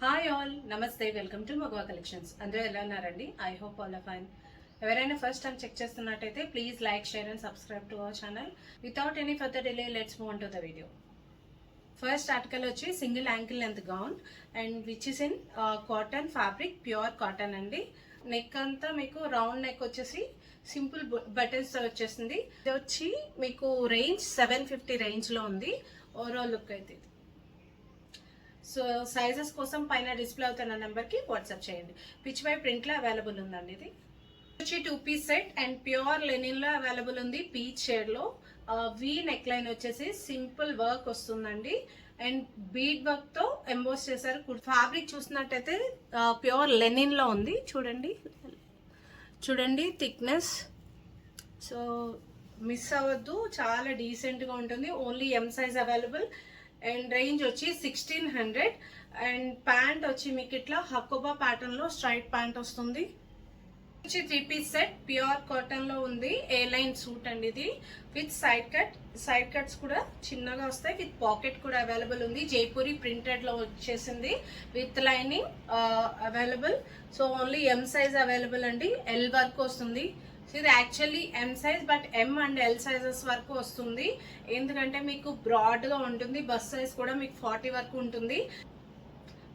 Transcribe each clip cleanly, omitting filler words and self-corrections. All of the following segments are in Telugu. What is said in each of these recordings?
Hi all, namaste. Welcome to Magava collections. అందరూ ఎలా ఉన్నారండి? I hope all are fine. ఎవరైనా ఫస్ట్ టైం చెక్ చేస్తున్నట్టయితే please like, share and subscribe to our channel. Without any further delay let's move on to the video. First article వచ్చి single ankle length gown and which is in cotton fabric, pure cotton అండి. నెక్ అంతా మీకు రౌండ్ నెక్ వచ్చేసి సింపుల్ బటన్స్ వచ్చేసింది. ఇది వచ్చి మీకు రేంజ్ 750 రేంజ్లో ఉంది. ఓవరాల్ లుక్ అయితే ఇది. సో సైజెస్ కోసం పైన డిస్ప్లే అవుతున్న నెంబర్కి వాట్సాప్ చేయండి. పిచ్ బై ప్రింట్లో అవైలబుల్ ఉందండి. ఇది వచ్చి 2 పీస్ సెట్ అండ్ ప్యూర్ లెనిన్లో అవైలబుల్ ఉంది. పీచ్ షేడ్లో వి నెక్ లైన్ వచ్చేసి సింపుల్ వర్క్ వస్తుందండి అండ్ బీడ్ వర్క్తో ఎంబోస్ చేశారు. ఫ్యాబ్రిక్ చూసినట్టయితే ప్యూర్ లెనిన్లో ఉంది. చూడండి థిక్నెస్. సో మిస్ అవ్వద్దు, చాలా డీసెంట్గా ఉంటుంది. Only M size available and range వచ్చి 1600 అండ్ ప్యాంట్ వచ్చి మీకు ఇట్లా హకోబా ప్యాటర్న్ లో స్ట్రైట్ ప్యాంట్ వస్తుంది. వచ్చి 3 పీస్ సెట్ ప్యూర్ కాటన్ లో ఉంది. ఏ లైన్ సూట్ అండి ఇది విత్ సైడ్ కట్స్ కూడా చిన్నగా వస్తాయి. విత్ పాకెట్ కూడా అవైలబుల్ ఉంది. జైపూరి ప్రింటెడ్ లో వచ్చేసింది with lining available. So only M size available అండి. ఎల్ వర్క్ వస్తుంది. ఇది actually M size but M and L sizes వరకు వస్తుంది. ఎందుకంటే మీకు బ్రాడ్గా ఉంటుంది. బస్ సైజ్ కూడా మీకు 40 వరకు ఉంటుంది.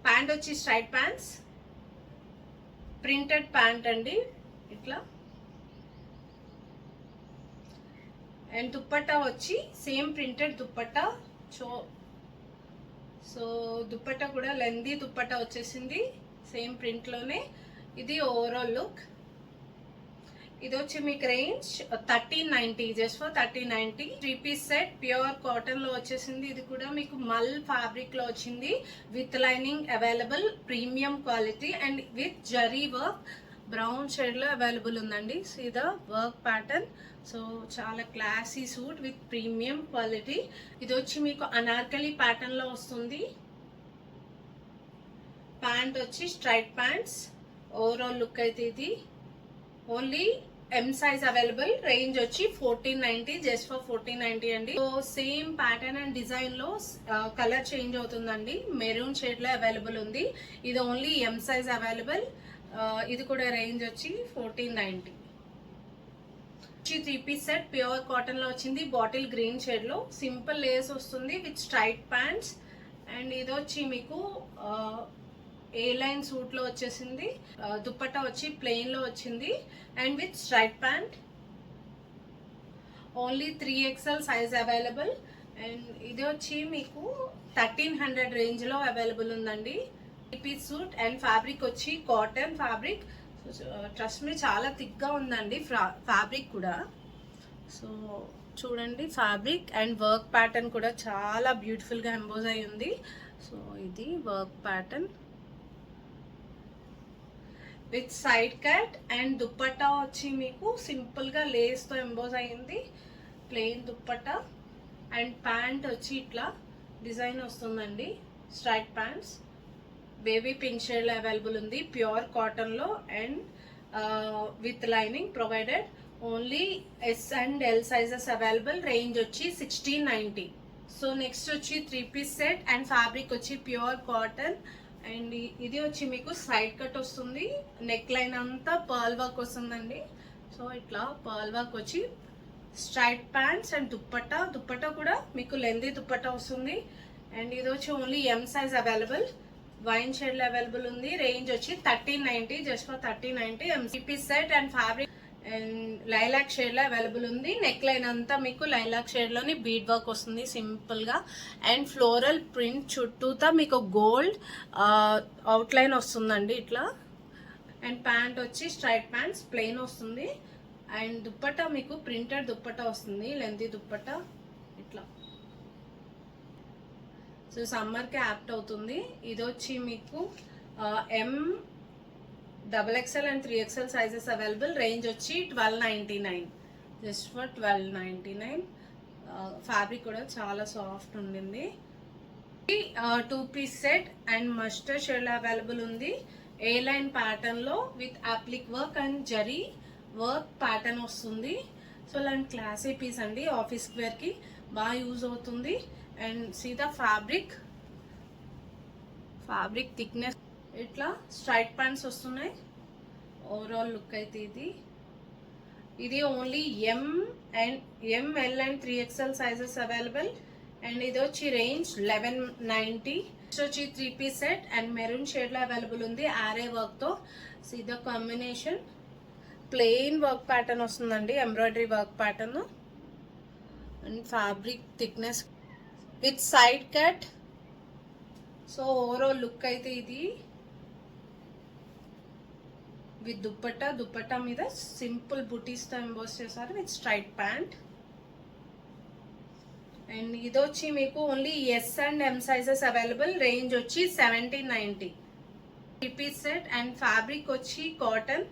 ప్యాంట్ వచ్చి స్ట్రైట్ ప్యాంట్స్, ప్రింటెడ్ ప్యాంట్ అండి ఇట్లా. అండ్ దుప్పట్టా వచ్చి same printed dupatta. So dupatta కూడా లెందీ దుప్పట్టా వచ్చేసింది సేమ్ ప్రింట్లోనే. ఇది ఓవరాల్ లుక్. ఇది వచ్చి మీకు range 1390, just for 1390. 3 piece set pure cotton లో వచ్చేసింది. ఇది కూడా మీకు మల్ ఫ్యాబ్రిక్ లో వచ్చింది with lining available, premium quality and with zari work. Brown shade లో అవైలబుల్ ఉందండి. సీదా వర్క్ ప్యాటర్న్. సో చాలా classy suit with premium quality. ఇది వచ్చి మీకు అనార్కలి ప్యాటర్న్ లో వస్తుంది. ప్యాంట్ వచ్చి స్ట్రైట్ ప్యాంట్స్. ఓవరాల్ లుక్ అయితే ఇది. Only M size available. Range వచ్చి 1490, జస్ట్ ఫర్ 1490 అండి. So same pattern and design లో కలర్ చేంజ్ అవుతుందండి. మెరూన్ షేడ్ లో అవైలబుల్ ఉంది. ఇది ఓన్లీ ఎం సైజ్ అవైలబుల్. ఇది కూడా రేంజ్ వచ్చి 1490. 3 పీస్ సెట్ ప్యూర్ కాటన్ లో వచ్చింది. బాటిల్ గ్రీన్ షేడ్ లో సింపుల్ లేస్ వస్తుంది విత్ స్ట్రైట్ ప్యాంట్స్. అండ్ ఇది వచ్చి మీకు ఏ లైన్ సూట్ లో వచ్చేసింది. దుప్పట్టా వచ్చి ప్లెయిన్ లో వచ్చింది and with straight pant. Only 3XL size available. And ఇది వచ్చి మీకు 1300 రేంజ్ లో అవైలబుల్ ఉందండి. 3 పీస్ సూట్ అండ్ ఫ్యాబ్రిక్ వచ్చి కాటన్ ఫ్యాబ్రిక్. ట్రస్ట్ మీ చాలా థిక్ గా ఉందండి ఫ్యాబ్రిక్ కూడా. సో చూడండి ఫ్యాబ్రిక్ అండ్ వర్క్ ప్యాటర్న్ కూడా చాలా బ్యూటిఫుల్ గా ఎంబోజ్ అయి ఉంది. సో ఇది work pattern with side cut and dupatta వచ్చి మీకు సింపుల్ గా లేస్ తో ఎంబోజ్ అయింది. ప్లెయిన్ దుప్పట్టా అండ్ ప్యాంట్ వచ్చి ఇట్లా డిజైన్ వస్తుందండి. Straight pants baby pink shade లో అవైలబుల్ ఉంది. ప్యూర్ కాటన్ లో and with lining provided. Only S and L sizes available. Range వచ్చి 1690. సో నెక్స్ట్ వచ్చి 3 పీస్ సెట్ అండ్ ఫ్యాబ్రిక్ వచ్చి ప్యూర్ కాటన్ అండ్ ఇది వచ్చి మీకు సైడ్ కట్ వస్తుంది. నెక్ లైన్ అంతా పర్ల్ వర్క్ వస్తుందండి. సో ఇట్లా పర్ల్ వర్క్ వచ్చి స్ట్రైట్ ప్యాంట్స్ అండ్ దుప్పట్టా కూడా మీకు లెందీ దుప్పట్టా వస్తుంది. అండ్ ఇది వచ్చి only M size available. Wine shade లో అవైలబుల్ ఉంది. రేంజ్ వచ్చి 1390, just for 1390. MCP set and fabric and lilac shade లో అవైలబుల్ ఉంది. నెక్ లైన్ అంతా మీకు లైలాక్ షేడ్ లోని బీడ్ వర్క్ వస్తుంది సింపుల్ గా అండ్ ఫ్లోరల్ ప్రింట్ చుట్టూతా మీకు గోల్డ్ అవుట్ లైన్ వస్తుందండి ఇట్లా. అండ్ ప్యాంట్ వచ్చి స్ట్రైట్ ప్యాంట్స్ ప్లెయిన్ వస్తుంది అండ్ దుప్పట్టా మీకు ప్రింటెడ్ దుప్పట్టా వస్తుంది, లెంతీ దుప్పట్టా ఇట్లా. సో సమ్మర్ కి యాప్ట్ అవుతుంది. ఇది వచ్చి మీకు XXL and 3XL sizes available. Range వచ్చి 1299, జస్ట్ ఫర్ 1299. ఫ్యాబ్రిక్ కూడా చాలా సాఫ్ట్ ఉండింది. 2 piece set and mustard shade లో అవైలబుల్ ఉంది. ఏ లైన్ ప్యాటర్న్ లో with applique work and zari work pattern వస్తుంది. సో ఇలాంటి క్లాసీ పీస్ అండి. ఆఫీస్ వేర్ కి బాగా యూజ్ అవుతుంది. And see the fabric fabric thickness ఇట్లా స్ట్రైట్ ప్యాంట్స్ వస్తున్నాయి. ఓవరాల్ లుక్ అయితే ఇది only ML and 3XL sizes available. And ఇది వచ్చి రేంజ్ 1190. వచ్చి 3 piece set and maroon shade లో అవైలబుల్ ఉంది ఆరే వర్క్ తో. సీదా కాంబినేషన్ ప్లెయిన్ వర్క్ ప్యాటర్న్ వస్తుందండి, embroidery work pattern and fabric thickness with side cut. So overall look అయితే ఇది విత్ దుప్పట్టా మీద సింపుల్ బుటీస్తో ఎంబోస్ చేశారు విత్ స్ట్రైట్ ప్యాంట్. అండ్ ఇది వచ్చి మీకు only S and M sizes available. Range వచ్చి 1790. 3 పీస్ సెట్ అండ్ ఫ్యాబ్రిక్ వచ్చి కాటన్.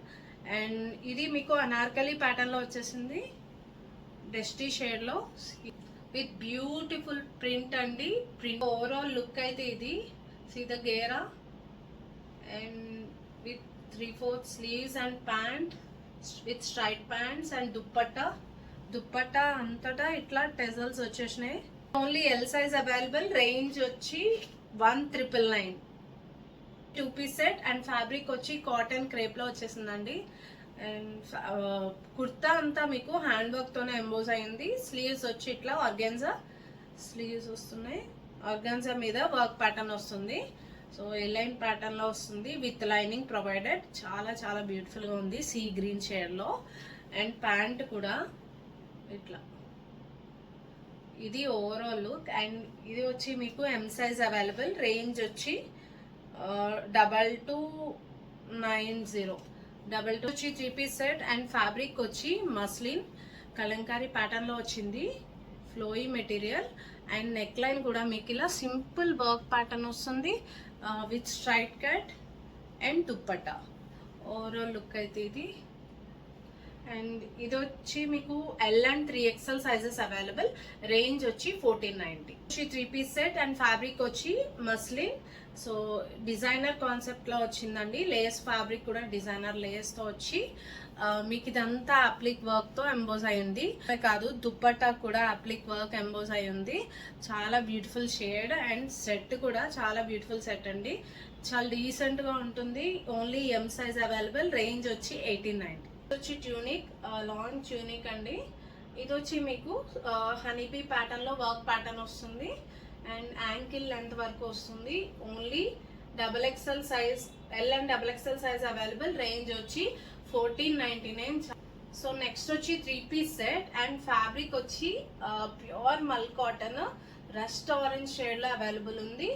అండ్ ఇది మీకు అనార్కలి ప్యాటర్న్ లో వచ్చేసింది, డస్టీ షేడ్ లో విత్ బ్యూటిఫుల్ ప్రింట్ అండి. ప్రింట్ ఓవరాల్ లుక్ అయితే ఇది సీదా గేరా and with 3/4 sleeves and pant with straight pants and dupatta అంతటా ఇట్లా టెజల్స్ వచ్చేసినాయి. Only L size available. Range వచ్చి 1999. 2 పీస్ సెట్ అండ్ ఫ్యాబ్రిక్ వచ్చి కాటన్ క్రేప్ లో వచ్చేసిందండి. అండ్ కుర్తా అంతా మీకు హ్యాండ్ వర్క్ తోనే ఎంబోజ్ అయింది. స్లీవ్స్ వచ్చి ఇట్లా ఆర్గాన్జా స్లీవ్స్ వస్తున్నాయి, ఆర్గాన్జా మీద వర్క్ ప్యాటర్న్ వస్తుంది. సో ఎలైన్ ప్యాటర్న్ లో వస్తుంది విత్ లైనింగ్ ప్రొవైడెడ్. చాలా చాలా బ్యూటిఫుల్ గా ఉంది సీ గ్రీన్ షేడ్ లో. అండ్ ప్యాంట్ కూడా ఇట్లా ఇది ఓవరాల్ లుక్. అండ్ ఇది వచ్చి మీకు ఎం సైజ్ అవైలబుల్. రేంజ్ వచ్చి 2290. 22 వచ్చి 3 పీస్ సెట్ అండ్ ఫ్యాబ్రిక్ వచ్చి మస్లిన్ కలంకారీ ప్యాటర్న్ లో వచ్చింది, ఫ్లోయి మెటీరియల్. అండ్ నెక్ లైన్ కూడా మీకు ఇలా సింపుల్ వర్క్ ప్యాటర్న్ వస్తుంది with straight cut and dupatta. Overall look అయితే ఇది. అండ్ ఇది వచ్చి మీకు L and 3XL sizes available. Range వచ్చి 1490. 3 పీస్ సెట్ అండ్ ఫ్యాబ్రిక్ వచ్చి మస్లిన్. సో డిజైనర్ కాన్సెప్ట్ లో వచ్చిందండి. లేస్ ఫ్యాబ్రిక్ కూడా డిజైనర్ లేస్ తో వచ్చి మీకు ఇదంతా అప్లిక్ వర్క్ తో ఎంబోజ్ అయ్యింది. కాదు దుప్పట్టా కూడా అప్లిక్ వర్క్ ఎంబోజ్ అయి ఉంది. చాలా బ్యూటిఫుల్ షేడ్ అండ్ సెట్ కూడా చాలా బ్యూటిఫుల్ సెట్ అండి. చాలా డీసెంట్ గా ఉంటుంది. Only M size available. Range వచ్చి 1890. వచ్చి ట్యూనిక్, లాంగ్ ట్యూనిక్ అండి. ఇది వచ్చి మీకు హనీబీ ప్యాటర్న్ లో వర్క్ ప్యాటర్న్ వస్తుంది అండ్ యాంకిల్ లెంత్ వరకు వస్తుంది. Only XXL size, L and XXL size available. Range వచ్చి 1499. సో నెక్స్ట్ వచ్చి 3 పీస్ సెట్ అండ్ ఫ్యాబ్రిక్ వచ్చి ప్యూర్ మల్ కాటన్ రస్ట్ ఆరెంజ్ షేడ్ లో అవైలబుల్ ఉంది.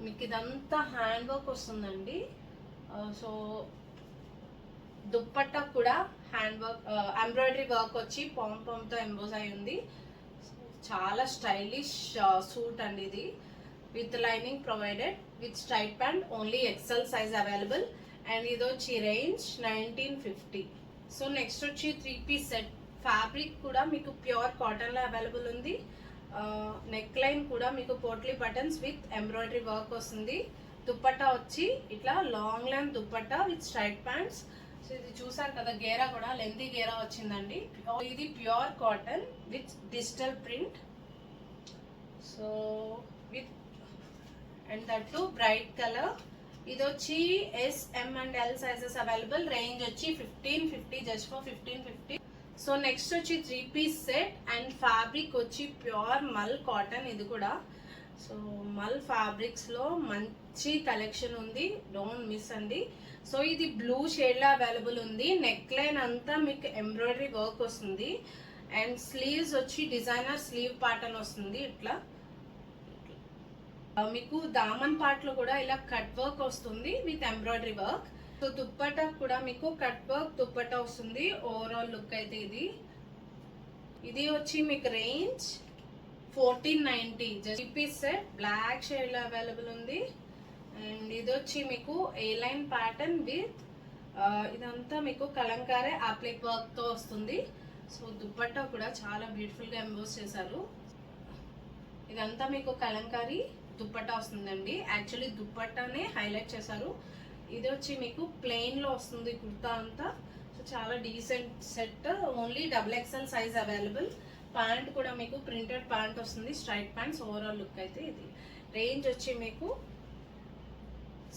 మీకు ఇదంతా హ్యాండ్ వర్క్ వస్తుందండి. సో దుప్పట్టా కూడా హ్యాండ్ వర్క్, ఎంబ్రాయిడరీ వర్క్ వచ్చి పామ్ తో ఎంబోజ్ అయి ఉంది. చాలా స్టైలిష్ సూట్ అండి ఇది with lining provided with straight pant. Only XL size available. And ఇది వచ్చి రేంజ్ 1950. సో నెక్స్ట్ వచ్చి 3 పీస్ సెట్. ఫ్యాబ్రిక్ కూడా మీకు ప్యూర్ కాటన్ లో అవైలబుల్ ఉంది. నెక్ లైన్ కూడా మీకు potli buttons with embroidery work వస్తుంది. దుప్పట్టా వచ్చి ఇట్లా long length dupatta with straight pants. So ఇది చూసారు కదా, గేరా కూడా లెంతీ గేరా వచ్చిందండి. ఇది pure cotton with digital print. So with and that to bright colour. ఇది వచ్చి S, M and L sizes available. Range వచ్చి 1550, జస్ట్ ఫర్ 1550. సో నెక్స్ట్ వచ్చి 3 పీస్ సెట్ అండ్ ఫ్యాబ్రిక్ వచ్చి ప్యూర్ మల్ కాటన్. ఇది కూడా సో మల్ ఫ్యాబ్రిక్స్ లో మంచి కలెక్షన్ ఉంది, డోంట్ మిస్ అండి. సో ఇది బ్లూ షేడ్ లో అవైలబుల్ ఉంది. నెక్ లైన్ అంతా మీకు ఎంబ్రాయిడరీ వర్క్ వస్తుంది అండ్ స్లీవ్స్ వచ్చి డిజైనర్ స్లీవ్ ప్యాటర్న్ వస్తుంది. ఇట్లా మీకు దామన్ పార్ట్ లో కూడా ఇలా కట్ వర్క్ వస్తుంది with embroidery work. So dupatta కూడా మీకు కట్ వర్క్ దుప్పట్టా వస్తుంది. ఓవరాల్ లుక్ అయితే ఇది వచ్చి మీకు range 1490. Just piece set black shade లో అవైలబుల్ ఉంది. అండ్ ఇది వచ్చి మీకు ఏ లైన్ ప్యాటర్న్ విత్ ఇదంతా మీకు కలంకారీ అప్లిక్ వర్క్ తో వస్తుంది. సో దుప్పట్టా కూడా చాలా బ్యూటిఫుల్ గా ఎంబోస్ చేశారు. ఇదంతా మీకు కలంకారీ దుప్పట్టా వస్తుందండి. యాక్చువల్లీ దుప్పట్టానే హైలైట్ చేశారు. ఇది వచ్చి మీకు ప్లెయిన్ లో వస్తుంది కుర్తా అంతా. సో చాలా decent set. Only XXL size available. Pant కూడా మీకు ప్రింటెడ్ ప్యాంట్ వస్తుంది, స్ట్రైట్ ప్యాంట్స్. ఓవరాల్ లుక్ అయితే ఇది. రేంజ్ వచ్చి మీకు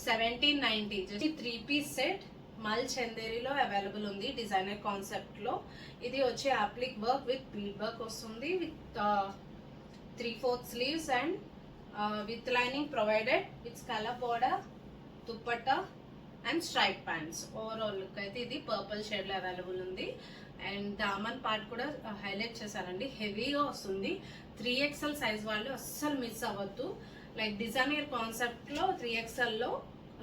1790. 3-piece సెట్ మల్ చందేరిలో అవైలబుల్ ఉంది డిజైనర్ కాన్సెప్ట్ లో. ఇది వచ్చి applique work with bead work వస్తుంది with 3/4 sleeves and with lining provided with scallop border, dupatta and stripe pants. Overall look అయితే ఇది పర్పుల్ షేడ్ లో అవైలబుల్ ఉంది. అండ్ దామన్ పార్ట్ కూడా హైలైట్ చేశానండి, హెవీగా వస్తుంది. 3XL సైజ్ వాళ్ళు అస్సలు మిస్ అవ్వద్దు. లైక్ డిజైనర్ కాన్సెప్ట్ లో 3XL లో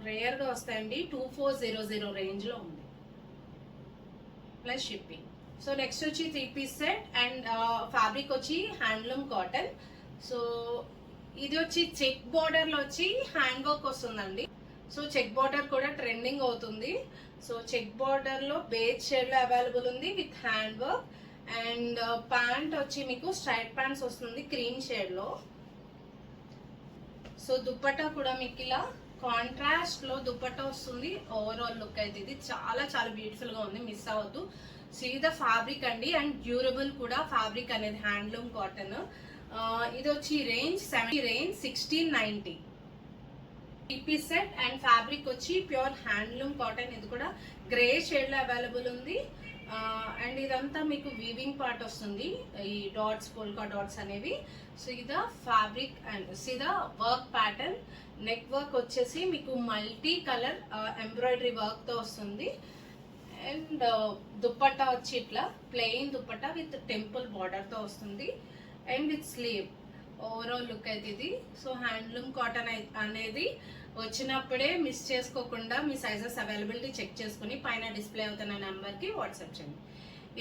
రేర్ గా వస్తాయండి. 2400 రేంజ్ లో ఉంది ప్లస్ షిప్పింగ్. సో నెక్స్ట్ వచ్చి 3-piece సెట్ అండ్ ఫ్యాబ్రిక్ వచ్చి హ్యాండ్లూమ్ కాటన్. సో ఇది వచ్చి చెక్ బోర్డర్ లో వచ్చి హ్యాండ్ వర్క్ వస్తుందండి. సో చెక్ బోర్డర్ కూడా ట్రెండింగ్ అవుతుంది. సో చెక్ బోర్డర్ లో బేజ్ షేడ్ లో అవైలబుల్ ఉంది with hand work. And pant వచ్చి మీకు స్ట్రైట్ ప్యాంట్స్ వస్తుంది క్రీమ్ షేడ్ లో. సో దుపట్టా కూడా మీకు ఇలా కాంట్రాస్ట్ లో దుపట్టా వస్తుంది. ఓవరాల్ లుక్ అయితే ఇది చాలా చాలా బ్యూటిఫుల్ గా ఉంది, మిస్ అవ్వద్దు. సీ ద ఫ్యాబ్రిక్ అండి అండ్ డ్యూరబుల్ కూడా ఫ్యాబ్రిక్ అనేది హ్యాండ్లూమ్ కాటన్. ఇది వచ్చి range 1690. 3-piece set and fabric వచ్చి ప్యూర్ హ్యాండ్లూమ్ కాటన్. ఇది కూడా గ్రే షేడ్ లో అవైలబుల్ ఉంది. అండ్ ఇదంతా మీకు వీవింగ్ పార్ట్ వస్తుంది, ఈ డాట్స్ పోల్కా డాట్స్ అనేవి. సో ఇదా ఫ్యాబ్రిక్ అండ్ సీదా వర్క్ ప్యాటర్న్. నెక్ వర్క్ వచ్చేసి మీకు మల్టీ కలర్ ఎంబ్రాయిడరీ వర్క్ తో వస్తుంది. అండ్ దుపట్టా వచ్చి ఇట్లా plain dupatta with temple border తో వస్తుంది and with sleeve. Overall look అయితే ఇది. సో హ్యాండ్లూమ్ కాటన్ అనేది వచ్చినప్పుడే మిస్ చేసుకోకుండా మీ సైజెస్ అవైలబిలిటీ చెక్ చేసుకుని పైన డిస్ప్లే అవుతున్న నెంబర్కి వాట్సాప్ చేయండి.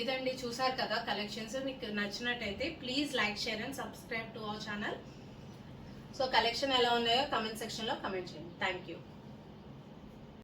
ఇదండి, చూసారు కదా కలెక్షన్స్. మీకు నచ్చినట్టయితే please like, share and subscribe to our channel. So collection ఎలా ఉన్నాయో కమెంట్ సెక్షన్లో కమెంట్ చేయండి. Thank you.